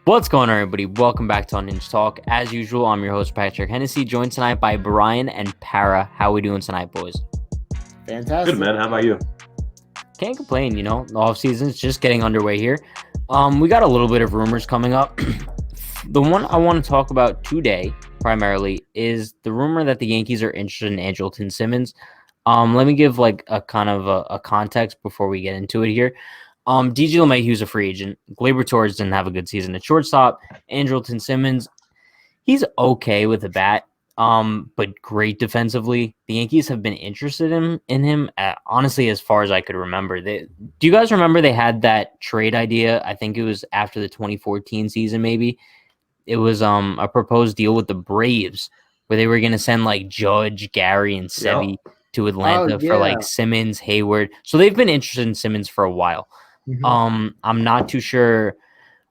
What's going on, everybody? Welcome back to Unhinged Talk. As usual, I'm your host, Patrick Hennessy, joined tonight by Brian and Para. How we doing tonight, boys? Fantastic. Good, man. How about you? Can't complain, the off-season's just getting underway here. We got a little bit of rumors coming up. The one I want to talk about today, primarily, is the rumor that the Yankees are interested in Andrelton Simmons. Let me give a kind of a context before we get into it here. DJ LeMahieu is a free agent. Gleyber Torres didn't have a good season at shortstop. Andrelton Simmons, he's okay with a bat, but great defensively. The Yankees have been interested in him, honestly, as far as I could remember. Do you guys remember they had that trade idea? I think it was after the 2014 season, maybe. It was a proposed deal with the Braves where they were going to send Judge, Gary, and Sevy to Atlanta for Simmons, Hayward. So they've been interested in Simmons for a while. Mm-hmm. I'm not too sure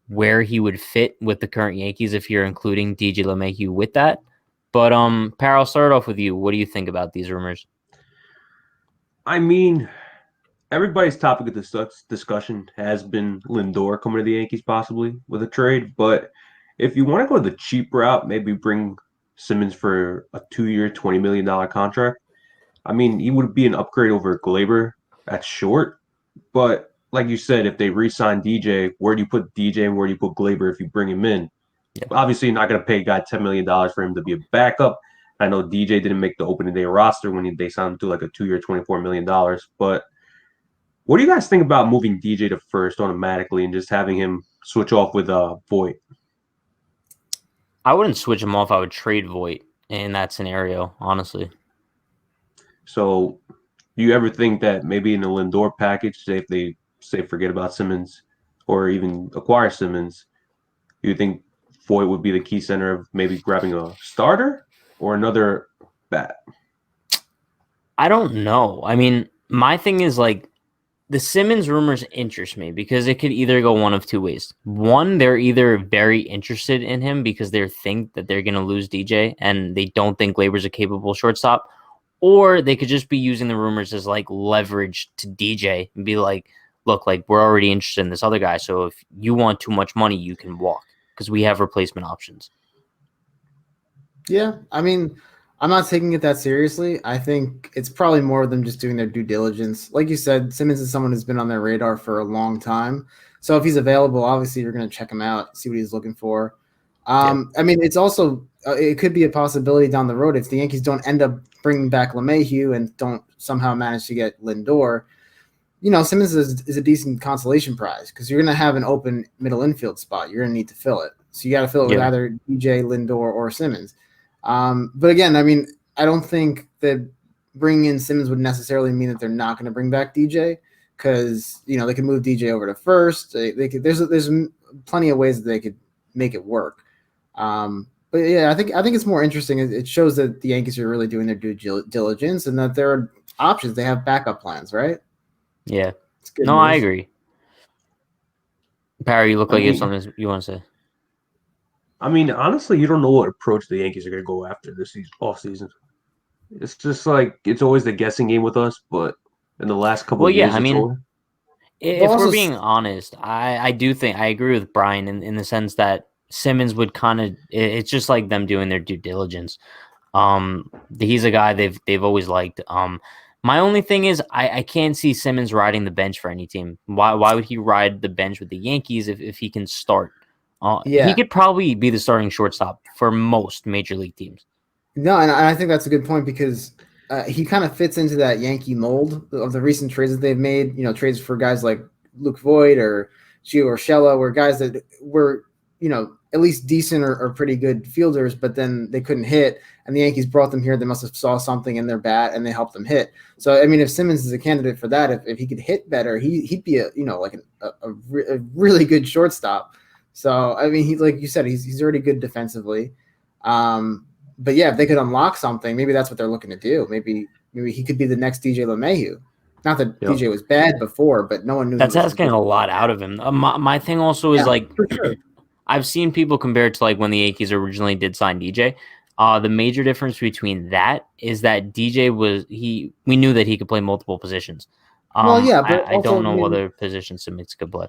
where he would fit with the current Yankees if you're including DJ LeMahieu with that. But Par, I'll start off with you. What do you think about these rumors? I mean, everybody's topic of discussion has been Lindor coming to the Yankees possibly with a trade. But if you want to go the cheap route, maybe bring Simmons for a 2-year, $20 million contract. I mean, he would be an upgrade over Gleyber at short. But like you said, if they re-sign DJ, where do you put DJ and where do you put Gleyber if you bring him in? Yeah. Obviously, you're not going to pay a guy $10 million for him to be a backup. I know DJ didn't make the opening day roster when they signed him to a 2-year, $24 million. But what do you guys think about moving DJ to first automatically and just having him switch off with Voit? I wouldn't switch him off. I would trade Voit in that scenario, honestly. So do you ever think that maybe in the Lindor package, say if they forget about Simmons or even acquire Simmons, you think Voit would be the key center of maybe grabbing a starter or another bat? I don't know. I mean, my thing is the Simmons rumors interest me because it could either go one of two ways. One, they're either very interested in him because they think that they're going to lose DJ and they don't think Gleyber's a capable shortstop, or they could just be using the rumors as leverage to DJ and be like, look, we're already interested in this other guy, so if you want too much money, you can walk because we have replacement options. Yeah, I mean, I'm not taking it that seriously. I think it's probably more of them just doing their due diligence. Like you said, Simmons is someone who's been on their radar for a long time. So if he's available, obviously you're going to check him out, see what he's looking for. I mean, it's also it could be a possibility down the road if the Yankees don't end up bringing back LeMahieu and don't somehow manage to get Lindor. Simmons is a decent consolation prize because you're going to have an open middle infield spot. You're going to need to fill it. So you got to fill it with either DJ, Lindor, or Simmons. But again, I mean, I don't think that bringing in Simmons would necessarily mean that they're not going to bring back DJ because, they could move DJ over to first. They could. There's plenty of ways that they could make it work. But yeah, I think it's more interesting. It shows that the Yankees are really doing their due diligence and that there are options. They have backup plans, right? Yeah. No, news. I agree. Barry, you look like you have something you want to say. I mean, honestly, you don't know what approach the Yankees are going to go after this offseason. It's just it's always the guessing game with us, but in the last couple of years, if we're being honest, I do think I agree with Brian in the sense that Simmons would kind of it's just like them doing their due diligence. He's a guy they've always liked. My only thing is I can't see Simmons riding the bench for any team. Why would he ride the bench with the Yankees if he can start? He could probably be the starting shortstop for most major league teams. No, and I think that's a good point because he kind of fits into that Yankee mold of the recent trades that they've made. Trades for guys like Luke Voit or Gio Urshela were guys that were, at least decent or pretty good fielders, but then they couldn't hit. And the Yankees brought them here. They must have saw something in their bat and they helped them hit. So, I mean, if Simmons is a candidate for that, if he could hit better, he'd be a really good shortstop. So, I mean, like you said, he's already good defensively. But yeah, if they could unlock something, maybe that's what they're looking to do. Maybe he could be the next DJ LeMahieu. Not that DJ was bad before, but no one knew. That's asking a lot out of him. My thing also is for sure. I've seen people compare it to when the Yankees originally did sign DJ. The major difference between that is that DJ we knew that he could play multiple positions. But I don't know other positions Simmons could play.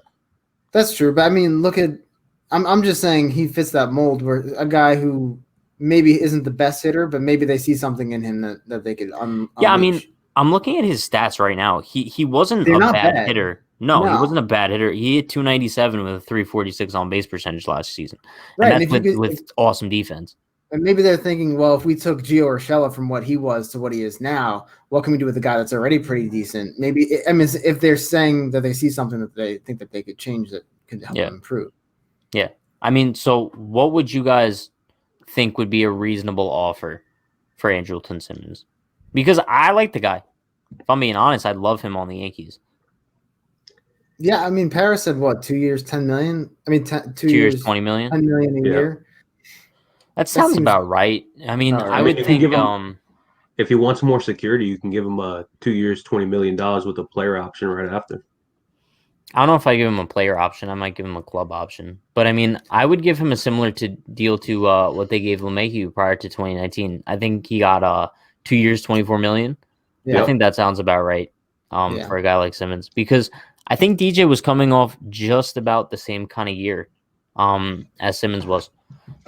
That's true, but I mean, look at I'm just saying he fits that mold where a guy who maybe isn't the best hitter, but maybe they see something in him that they could Yeah, I mean, unleash. I'm looking at his stats right now. He wasn't They're a not bad bad. hitter. No, he No. wasn't a bad hitter. He hit 297 with a 346 on base percentage last season, and Right, and that's if you could, with awesome defense. and maybe they're thinking, well, if we took Gio Urshela from what he was to what he is now, what can we do with a guy that's already pretty decent? Maybe I mean, if they're saying that they see something that they think that they could change that could help them improve. Yeah, I mean, so what would you guys think would be a reasonable offer for Andrelton Simmons? Because I like the guy. If I'm being honest, I'd love him on the Yankees. Yeah, I mean, Paris said what, 2 years, 10 million? I mean, 2 years, 20 million. 10 million a year. That sounds about right. I mean, I would think. If he wants more security, you can give him 2 years, $20 million with a player option right after. I don't know if I give him a player option. I might give him a club option. But, I mean, I would give him a similar deal to what they gave LeMahieu prior to 2019. I think he got 2 years, $24 million. Yeah. I think that sounds about right for a guy like Simmons. Because I think DJ was coming off just about the same kind of year as Simmons was.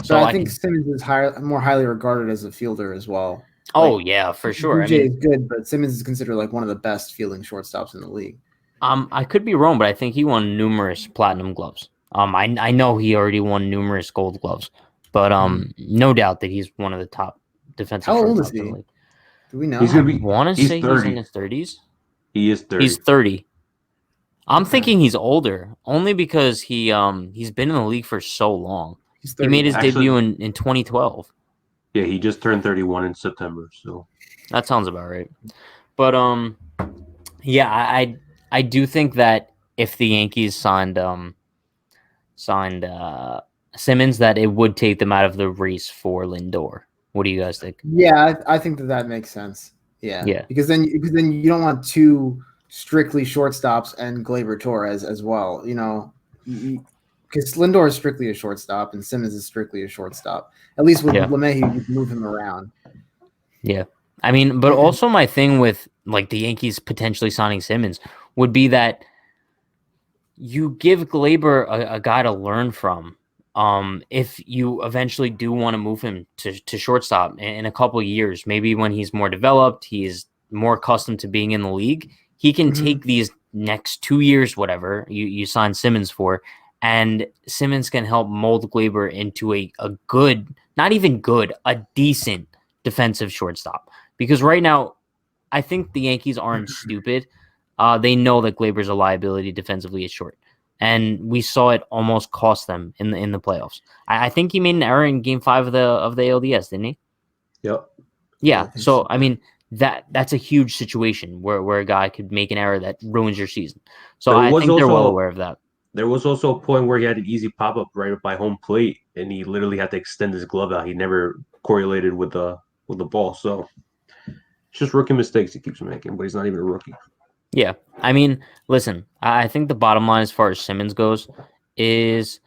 So I think Simmons is more highly regarded as a fielder as well. Oh, yeah, for sure. DJ is good, but Simmons is considered like one of the best fielding shortstops in the league. I could be wrong, but I think he won numerous platinum gloves. I know he already won numerous gold gloves, but no doubt that he's one of the top defensive shortstops. How old is he? In the league. Do we know? I want to say 30. He's in his 30s. He is 30. He's 30. I'm thinking he's older, only because he's been in the league for so long. He made his debut in 2012. Yeah, he just turned 31 in September, so that sounds about right. But yeah, I do think that if the Yankees signed Simmons, that it would take them out of the race for Lindor. What do you guys think? Yeah, I think that makes sense. Yeah. Because then you don't want two strictly shortstops and Gleyber Torres as well. You know, because Lindor is strictly a shortstop and Simmons is strictly a shortstop. At least with LeMahieu, you can move him around. Yeah. I mean, but also my thing with like the Yankees potentially signing Simmons would be that you give Gleyber a guy to learn from. If you eventually do want to move him to shortstop in a couple of years, maybe when he's more developed, he's more accustomed to being in the league, he can take these next 2 years, whatever you sign Simmons for, and Simmons can help mold Gleyber into a good, not even good, a decent defensive shortstop. Because right now, I think the Yankees aren't stupid. They know that Gleyber's a liability defensively at short. And we saw it almost cost them in the playoffs. I think he made an error in Game 5 of the ALDS, didn't he? Yep. Yeah. So I mean that's a huge situation where a guy could make an error that ruins your season. So I think they're well aware of that. There was also a point where he had an easy pop up right by home plate, and he literally had to extend his glove out. He never correlated with the ball. So it's just rookie mistakes he keeps making, but he's not even a rookie. Yeah. I mean, listen, I think the bottom line as far as Simmons goes is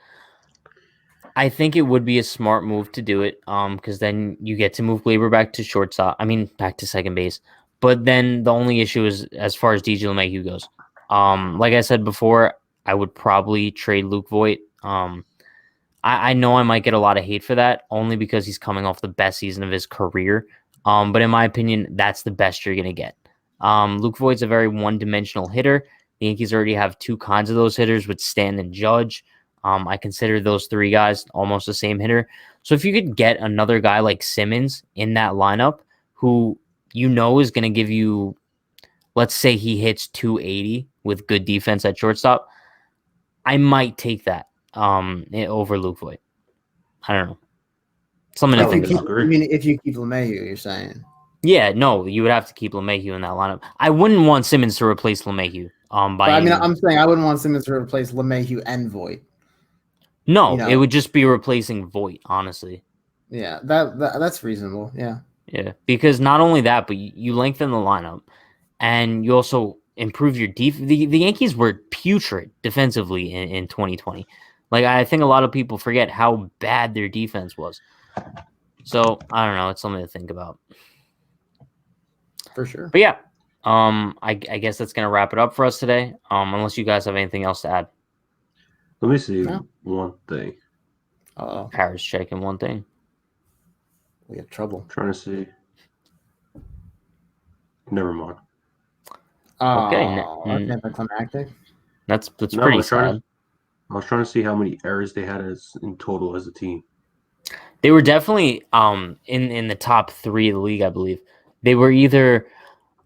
I think it would be a smart move to do it because then you get to move Gleyber back to second base. But then the only issue is as far as DJ LeMahieu goes. Like I said before, I would probably trade Luke Voit. I know I might get a lot of hate for that only because he's coming off the best season of his career. But in my opinion, that's the best you're going to get. Luke Voigt's a very one-dimensional hitter. The Yankees already have two kinds of those hitters with Stanton and Judge. I consider those three guys almost the same hitter. So if you could get another guy like Simmons in that lineup who you know is going to give you, let's say he hits 280 with good defense at shortstop, I might take that over Luke Voit. I don't know. Something to think about. I mean, if you keep LeMahieu, you're saying? Yeah, no, you would have to keep LeMahieu in that lineup. I wouldn't want Simmons to replace LeMahieu. I'm saying I wouldn't want Simmons to replace LeMahieu and Voit. No, it would just be replacing Voit, honestly. Yeah, that's reasonable. Yeah. Yeah, because not only that, but you lengthen the lineup, and you also improve your defense. The Yankees were putrid defensively in 2020. Like, I think a lot of people forget how bad their defense was. So, I don't know. It's something to think about. For sure. But yeah, I guess that's going to wrap it up for us today, unless you guys have anything else to add. Let me see one thing. Uh-oh. Harris checking one thing. We have trouble. Trying to see. Never mind. Okay, That's anticlimactic. That's No, pretty sad. I was trying to see how many errors they had in total as a team. They were definitely in the top 3 of the league, I believe. They were either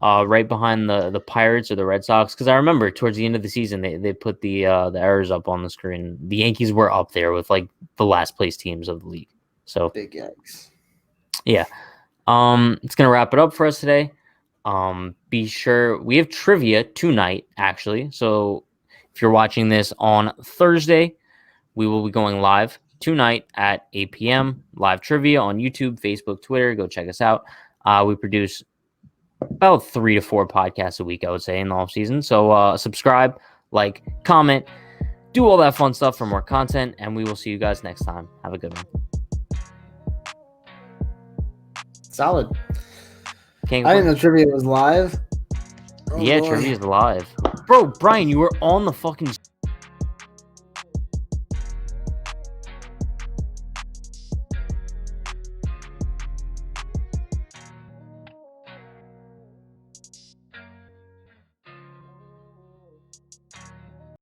right behind the Pirates or the Red Sox, because I remember towards the end of the season they put the errors up on the screen. The Yankees were up there with like the last place teams of the league. So big yikes. Yeah. It's gonna wrap it up for us today. Be sure we have trivia tonight, actually. So if you're watching this on Thursday, we will be going live tonight at 8 p.m. Live trivia on YouTube, Facebook, Twitter. Go check us out. We produce about 3 to 4 podcasts a week, I would say, in the off season. So subscribe, like, comment, do all that fun stuff for more content, and we will see you guys next time. Have a good one. Solid. Can't I didn't know trivia was live. Yeah, trivia is live. Bro, Brian, you were on the fucking